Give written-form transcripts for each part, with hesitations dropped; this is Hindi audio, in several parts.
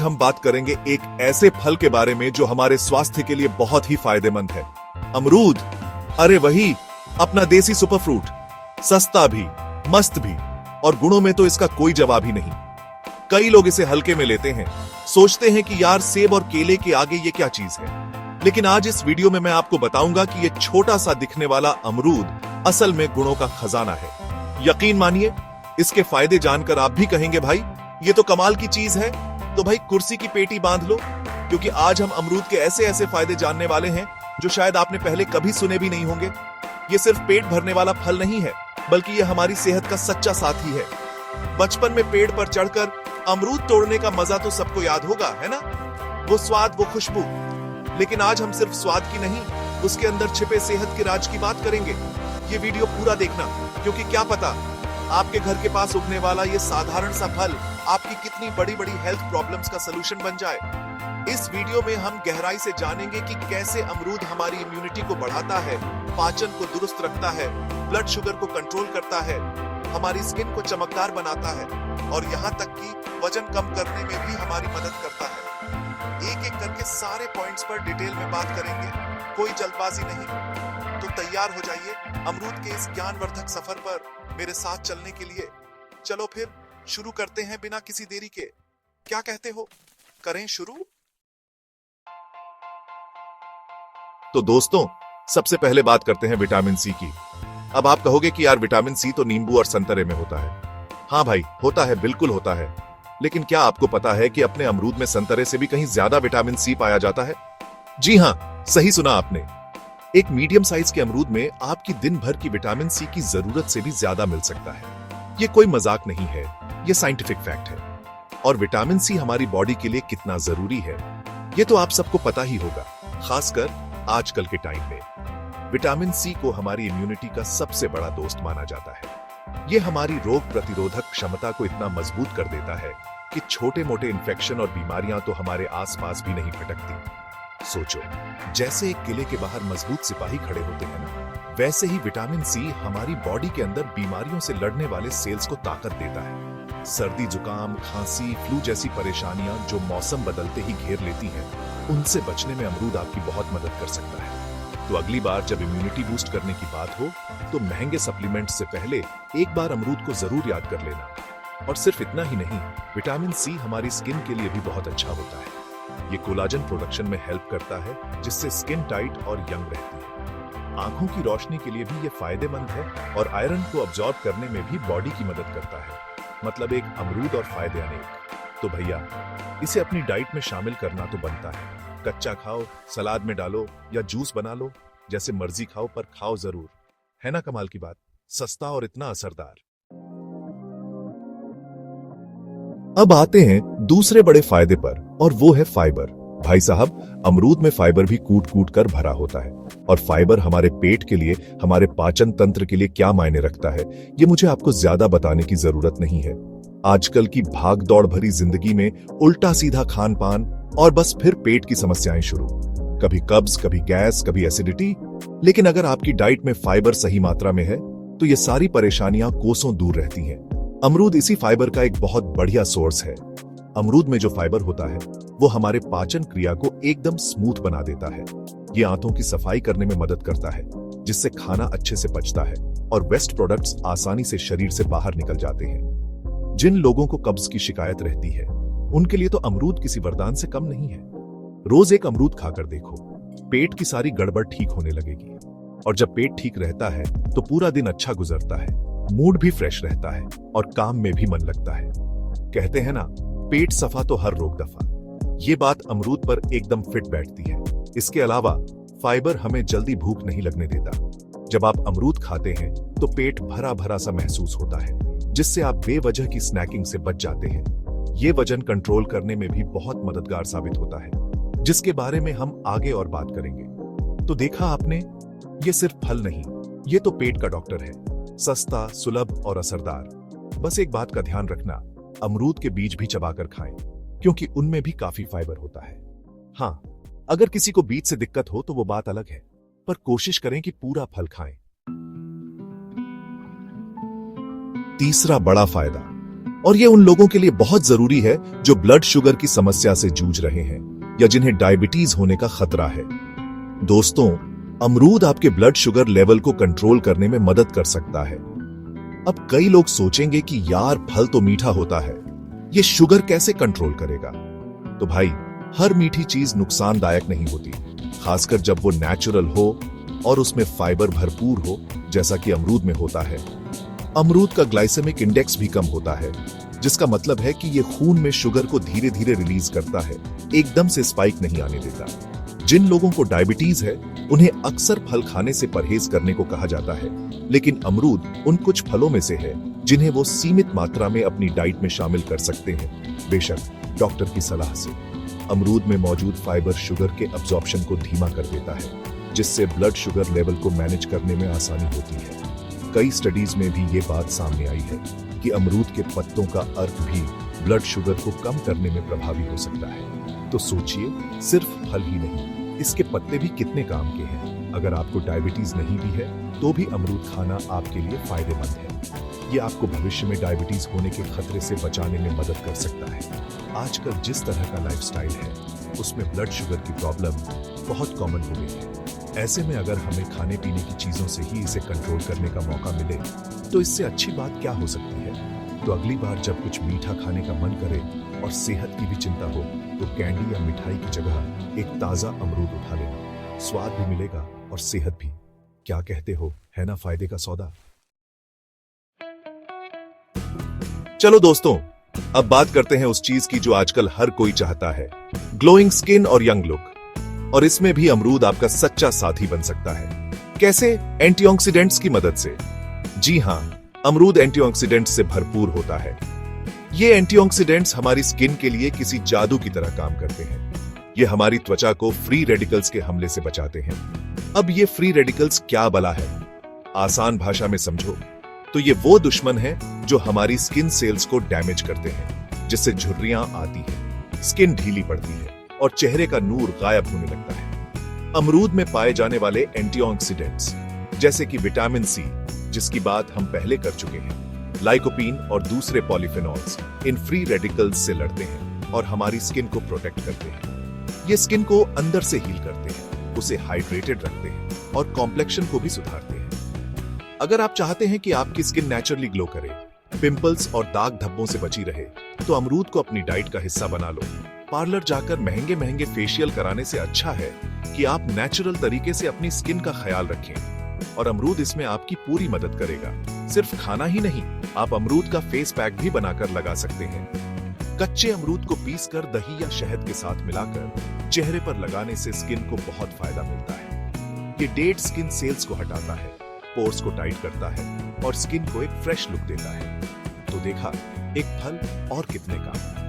हम बात करेंगे एक ऐसे फल के बारे में जो हमारे स्वास्थ्य के लिए बहुत ही फायदेमंद है। अमरूद। अरे वही, अपना देसी सुपर फ्रूट, सस्ता भी, मस्त भी, और गुणों में तो इसका कोई जवाब ही नहीं। कई लोग इसे हल्के में लेते हैं, सोचते हैं कि यार सेब और केले के आगे ये क्या चीज है। लेकिन आज इस वीडियो में मैं आपको बताऊंगा कि ये छोटा सा दिखने वाला अमरूद असल में गुणों का खजाना है। यकीन मानिए, इसके फायदे जानकर आप भी कहेंगे भाई ये तो कमाल की चीज है। तो भाई कुर्सी की पेटी बांध लो, क्योंकि आज हम अमरूद के ऐसे ऐसे फायदे जानने वाले हैं जो शायद आपने पहले कभी सुने भी नहीं होंगे। ये सिर्फ पेट भरने वाला फल नहीं है, बल्कि ये हमारी सेहत का सच्चा साथी है। बचपन में पेड़ पर चढ़कर अमरूद तोड़ने का मजा तो सबको याद होगा, है ना? वो स्वाद, वो खुशबू। लेकिन आज हम सिर्फ स्वाद की नहीं, उसके अंदर छिपे सेहत के राज की बात करेंगे। ये वीडियो पूरा देखना, क्योंकि क्या पता आपके घर के पास उगने वाला ये साधारण सा फल आपकी कितनी बड़ी बड़ी हेल्थ प्रॉब्लम्स का सलूशन बन जाए। इस वीडियो में हम गहराई से जानेंगे कि कैसे अमरूद हमारी इम्यूनिटी को बढ़ाता है, पाचन को दुरुस्त रखता है, ब्लड शुगर को कंट्रोल करता है, हमारी स्किन को चमकदार बनाता है, और यहाँ तक कि वजन कम करने में भी हमारी मदद करता है। एक एक करके सारे पॉइंट्स पर डिटेल में बात करेंगे, कोई जल्दबाजी नहीं। तो तैयार हो जाइए अमरूद के इस ज्ञानवर्धक सफर पर मेरे साथ चलने के लिए। चलो फिर शुरू करते हैं बिना किसी देरी के। क्या कहते हो, करें शुरू? तो दोस्तों, सबसे पहले बात करते हैं विटामिन सी की। अब आप कहोगे कि यार विटामिन सी तो नींबू और संतरे में होता है। हाँ भाई, होता है, बिल्कुल होता है। लेकिन क्या आपको पता है कि अपने अमरूद में संतरे से भी कहीं ज्यादा विटामिन सी पाया जाता है? जी हाँ, सही सुना आपने। एक मीडियम साइज के अमरूद में आपकी दिन भर की विटामिन सी की जरूरत से भी ज्यादा मिल सकता है। ये कोई मजाक नहीं है, ये साइंटिफिक फैक्ट है। और विटामिन सी हमारी बॉडी के लिए कितना जरूरी है, ये तो आप सबको पता ही होगा, खासकर आजकल के टाइम में। विटामिन सी को हमारी इम्यूनिटी का सबसे बड़ा दोस्त माना जाता है। ये हमारी रोग प्रतिरोधक क्षमता को इतना मजबूत कर देता है कि छोटे मोटे इन्फेक्शन और बीमारियां तो हमारे आसपास भी नहीं भटकती। सोचो, जैसे एक किले के बाहर मजबूत सिपाही खड़े होते हैं ना, वैसे ही विटामिन सी हमारी बॉडी के अंदर बीमारियों से लड़ने वाले सेल्स को ताकत देता है। सर्दी, जुकाम, खांसी, फ्लू जैसी परेशानियां जो मौसम बदलते ही घेर लेती हैं, उनसे बचने में अमरूद आपकी बहुत मदद कर सकता है। तो अगली बार जब इम्यूनिटी बूस्ट करने की बात हो, तो महंगे सप्लीमेंट्स से पहले एक बार अमरूद को जरूर याद कर लेना। और सिर्फ इतना ही नहीं, विटामिन सी हमारी स्किन के लिए भी बहुत अच्छा होता है। ये कोलाजन प्रोडक्शन में हेल्प करता है, जिससे स्किन टाइट और यंग रहती है। आंखों की रोशनी के लिए भी ये फायदेमंद है, और आयरन को अब्जॉर्ब करने में भी बॉडी की मदद करता है। मतलब एक अमरूद और फायदे अनेक। तो भैया, इसे अपनी डाइट में शामिल करना तो बनता है। कच्चा खाओ, सलाद में डालो, या जूस बना लो, जैसे मर्जी खाओ, पर खाओ जरूर। है ना कमाल की बात? सस्ता और इतना असरदार। अब आते हैं दूसरे बड़े फायदे पर, और वो है फाइबर। भाई साहब, अमरूद में फाइबर भी कूट कूट कर भरा होता है। और फाइबर हमारे पेट के लिए, हमारे पाचन तंत्र के लिए क्या मायने रखता है, ये मुझे आपको ज्यादा बताने की जरूरत नहीं है। आजकल की भाग दौड़ भरी जिंदगी में उल्टा सीधा खान पान, और बस फिर पेट की समस्याएं शुरू। कभी कब्ज, कभी गैस, कभी एसिडिटी। लेकिन अगर आपकी डाइट में फाइबर सही मात्रा में है, तो ये सारी परेशानियां कोसों दूर रहती हैं। अमरूद इसी फाइबर का एक बहुत बढ़िया सोर्स है। अमरूद में जो फाइबर होता है, वो हमारे पाचन क्रिया को एकदम स्मूथ बना देता है। ये आंतों की सफाई करने में मदद करता है, जिससे खाना अच्छे से पचता है, और वेस्ट प्रोडक्ट्स आसानी से शरीर से बाहर निकल जाते हैं। जिन लोगों को कब्ज की शिकायत रहती है, उनके लिए तो अमरूद किसी वरदान से कम नहीं है। रोज एक अमरूद खाकर देखो, पेट की सारी गड़बड़ ठीक होने लगेगी। और जब पेट ठीक रहता है, तो पूरा दिन अच्छा गुजरता है, मूड भी फ्रेश रहता है, और काम में भी मन लगता है। कहते हैं ना, पेट सफा तो हर रोग दफा। ये बात अमरूद पर एकदम फिट बैठती है। इसके अलावा फाइबर हमें जल्दी भूख नहीं लगने देता। जब आप अमरूद खाते हैं, तो पेट भरा भरा सा महसूस होता है, जिससे आप बेवजह की स्नैकिंग से बच जाते हैं। ये वजन कंट्रोल करने में भी बहुत मददगार साबित होता है, जिसके बारे में हम आगे और बात करेंगे। तो देखा आपने, ये सिर्फ फल नहीं, ये तो पेट का डॉक्टर है। सस्ता, सुलभ और असरदार। बस एक बात का ध्यान रखना, अमरूद के बीज भी चबाकर खाएं, क्योंकि उनमें भी काफी फाइबर होता है। हाँ, अगर किसी को बीज से दिक्कत हो तो वो बात अलग है, पर कोशिश करें कि पूरा फल खाएं। तीसरा बड़ा फायदा, और ये उन लोगों के लिए बहुत जरूरी है जो ब्लड शुगर की समस्या से जूझ रहे हैं या जिन्हें डायबिटीज होने का खतरा है। दोस्तों, अमरूद आपके ब्लड शुगर लेवल को कंट्रोल करने में मदद कर सकता है। अब कई लोग सोचेंगे कि यार फल तो मीठा होता है, ये शुगर कैसे कंट्रोल करेगा? तो भाई, हर मीठी चीज नुकसानदायक नहीं होती, खासकर जब वो नेचुरल हो और उसमें फाइबर भरपूर हो, जैसा कि अमरूद में होता है। अमरूद का ग्लाइसेमिक इंडेक्स भी कम होता है, जिसका मतलब है कि ये खून में शुगर को धीरे धीरे रिलीज करता है, एकदम से स्पाइक नहीं आने देता। जिन लोगों को डायबिटीज है उन्हें अक्सर फल खाने से परहेज करने को कहा जाता है, लेकिन अमरूद उन कुछ फलों में से है जिन्हें वो सीमित मात्रा में अपनी डाइट में शामिल कर सकते हैं, बेशक डॉक्टर की सलाह से। अमरूद में मौजूद फाइबर शुगर के अब्जॉर्प्शन को धीमा कर देता है, जिससे ब्लड शुगर लेवल को मैनेज करने में आसानी होती है। कई स्टडीज में भी ये बात सामने आई है कि अमरूद के पत्तों का अर्क भी ब्लड शुगर को कम करने में प्रभावी हो सकता है। तो सोचिए, सिर्फ फल ही नहीं, इसके पत्ते भी कितने काम के हैं। अगर आपको डायबिटीज नहीं भी है तो भी अमरूद खाना आपके लिए फायदेमंद है। ये आपको भविष्य में डायबिटीज होने के खतरे से बचाने में मदद कर सकता है। आजकल जिस तरह का लाइफस्टाइल है उसमें ब्लड शुगर की प्रॉब्लम बहुत कॉमन हो गई है। ऐसे में अगर हमें खाने पीने की चीजों से ही इसे कंट्रोल करने का मौका मिले तो इससे अच्छी बात क्या हो सकती है। तो अगली बार जब कुछ मीठा खाने का मन करे और सेहत की भी चिंता हो तो कैंडी या मिठाई की जगह एक ताजा अमरूद उठा लेना। स्वाद भी मिलेगा और सेहत भी। क्या कहते हो, है ना फायदे का सौदा? चलो दोस्तों, अब बात करते हैं उस चीज की जो आजकल हर कोई चाहता है, ग्लोइंग स्किन और यंग लुक। और इसमें भी अमरूद आपका सच्चा साथी बन सकता है। कैसे? एंटीऑक्सीडेंट्स की मदद से। जी हां, अमरूद एंटीऑक्सीडेंट्स से भरपूर होता है। ये एंटीऑक्सीडेंट्स हमारी स्किन के लिए किसी जादू की तरह काम करते हैं। ये हमारी त्वचा को फ्री रेडिकल्स के हमले से बचाते हैं। अब ये फ्री रेडिकल्स क्या बला है? आसान भाषा में समझो तो ये वो दुश्मन है जो हमारी स्किन सेल्स को डैमेज करते हैं, जिससे झुर्रियां आती हैं, स्किन ढीली पड़ती है और चेहरे का नूर गायब होने लगता है। अमरूद में पाए जाने वाले एंटीऑक्सीडेंट्स जैसे कि विटामिन सी, जिसकी बात हम पहले कर चुके हैं, लाइकोपीन और दूसरे पॉलीफेनॉल्स इन फ्री रेडिकल्स से लड़ते हैं और हमारी स्किन को प्रोटेक्ट करते हैं। ये स्किन को अंदर से हील करते हैं, उसे हाइड्रेटेड रखते हैं और कॉम्प्लेक्शन को भी सुधारते हैं। अगर आप चाहते हैं कि आपकी स्किन नेचुरली ग्लो करे, पिंपल्स और दाग धब्बों से बची रहे, तो अमरूद को अपनी डाइट का हिस्सा बना लो। पार्लर जाकर महंगे महंगे फेशियल कराने से अच्छा है कि आप नेचुरल तरीके से अपनी स्किन का ख्याल रखें, और अमरूद इसमें आपकी पूरी मदद करेगा। सिर्फ खाना ही नहीं, आप अमरूद का फेस पैक भी बनाकर लगा सकते हैं। कच्चे अमरूद को पीसकर दही या शहद के साथ मिलाकर चेहरे पर लगाने से स्किन को बहुत फायदा मिलता है। ये डेड स्किन सेल्स को हटाता है, पोर्स को टाइट करता है और स्किन को एक फ्रेश लुक देता है। तो देखा, एक फल और कितने काम।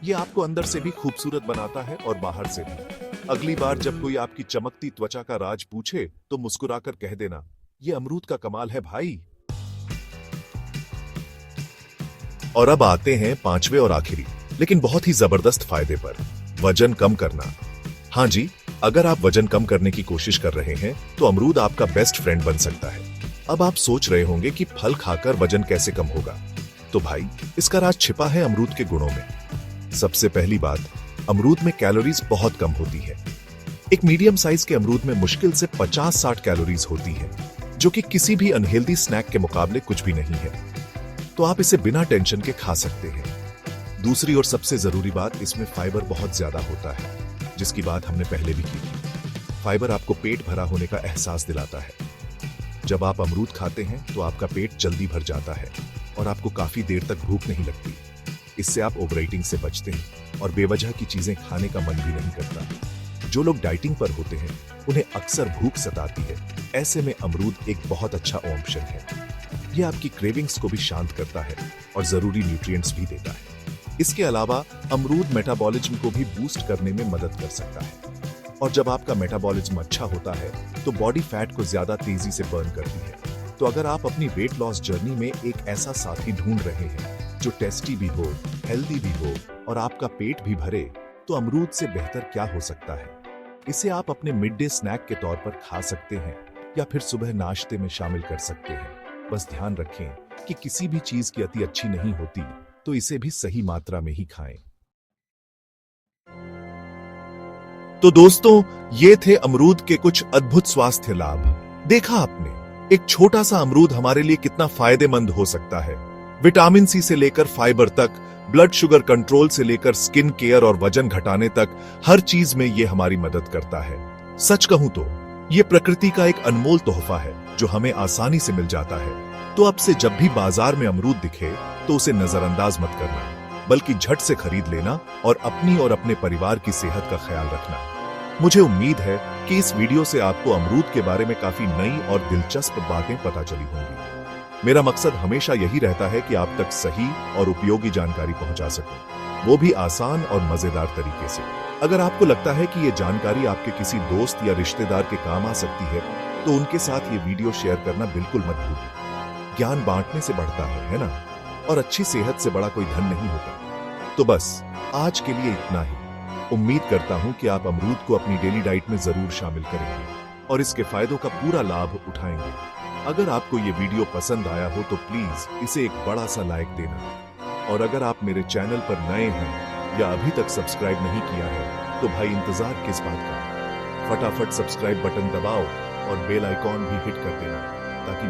ये आपको अंदर से भी खूबसूरत बनाता है और बाहर से भी। अगली बार जब कोई आपकी चमकती त्वचा का राज पूछे तो मुस्कुराकर कह देना, ये अमरूद का कमाल है भाई। और अब आते हैं पांचवें और आखिरी लेकिन बहुत ही जबरदस्त फायदे पर, वजन कम करना। हाँ जी, अगर आप वजन कम करने की कोशिश कर रहे हैं तो अमरूद आपका बेस्ट फ्रेंड बन सकता है। अब आप सोच रहे होंगे कि फल खाकर वजन कैसे कम होगा, तो भाई इसका राज छिपा है अमरूद के गुणों में। सबसे पहली बात, अमरूद में कैलोरीज बहुत कम होती है। एक मीडियम साइज के अमरूद में मुश्किल से 50-60 कैलोरीज होती है, जो कि किसी भी अनहेल्दी स्नैक के मुकाबले कुछ भी नहीं है। तो आप इसे बिना टेंशन के खा सकते हैं। दूसरी और सबसे जरूरी बात, इसमें फाइबर बहुत ज्यादा होता है, जिसकी बात हमने पहले भी की। फाइबर आपको पेट भरा होने का एहसास दिलाता है। जब आप अमरूद खाते हैं तो आपका पेट जल्दी भर जाता है और आपको काफी देर तक भूख नहीं लगती। इससे आप ओवर ईटिंग से बचते हैं और बेवजह की चीजें खाने का मन भी नहीं करता। जो लोग डाइटिंग पर होते हैं उन्हें अक्सर भूख सताती है, ऐसे में अमरूद एक बहुत अच्छा ऑप्शन है। यह आपकी क्रेविंग्स को भी शांत करता है और जरूरी न्यूट्रिएंट्स भी देता है। इसके अलावा अमरूद मेटाबॉलिज्म को भी बूस्ट करने में मदद कर सकता है, और जब आपका मेटाबॉलिज्म अच्छा होता है तो बॉडी फैट को ज्यादा तेजी से बर्न करती है। तो अगर आप अपनी वेट लॉस जर्नी में एक ऐसा साथी ढूंढ रहे हैं जो टेस्टी भी हो, हेल्दी भी हो और आपका पेट भी भरे, तो अमरूद से बेहतर क्या हो सकता है। इसे आप अपने मिड डे स्नैक के तौर पर खा सकते हैं या फिर सुबह नाश्ते में शामिल कर सकते हैं। बस ध्यान रखें कि किसी भी चीज की अति अच्छी नहीं होती तो इसे भी सही मात्रा में ही खाएं। तो दोस्तों, ये थे अमरूद के कुछ अद्भुत स्वास्थ्य लाभ। देखा आपने, एक छोटा सा अमरूद हमारे लिए कितना फायदेमंद हो सकता है। विटामिन सी से लेकर फाइबर तक, ब्लड शुगर कंट्रोल से लेकर स्किन केयर और वजन घटाने तक, हर चीज में ये हमारी मदद करता है। सच कहूं तो ये प्रकृति का एक अनमोल तोहफा है जो हमें आसानी से मिल जाता है। तो अब से जब भी बाजार में अमरूद दिखे तो उसे नजरअंदाज मत करना, बल्कि झट से खरीद लेना और अपनी और अपने परिवार की सेहत का ख्याल रखना। मुझे उम्मीद है कि इस वीडियो से आपको अमरूद के बारे में काफी नई और दिलचस्प बातें पता चली होंगी। मेरा मकसद हमेशा यही रहता है कि आप तक सही और उपयोगी जानकारी पहुंचा सकूं, वो भी आसान और मजेदार तरीके से। अगर आपको लगता है कि ये जानकारी आपके किसी दोस्त या रिश्तेदार के काम आ सकती है, तो उनके साथ ये वीडियो शेयर करना बिल्कुल मत भूलिए। ज्ञान बांटने से बढ़ता है ना? और अच्छी सेहत से बड़ा कोई धन नहीं होता। तो बस आज के लिए इतना ही। उम्मीद करता हूं कि आप अमरूद को अपनी डेली डाइट में जरूर शामिल करेंगे और इसके फायदों का पूरा लाभ उठाएंगे। अगर आपको ये वीडियो पसंद आया हो तो प्लीज इसे एक बड़ा सा लाइक देना। और अगर आप मेरे चैनल पर नए हैं या अभी तक सब्सक्राइब नहीं किया है तो भाई इंतजार किस बात का, फटाफट सब्सक्राइब बटन दबाओ और बेल आइकॉन भी हिट कर देना ताकि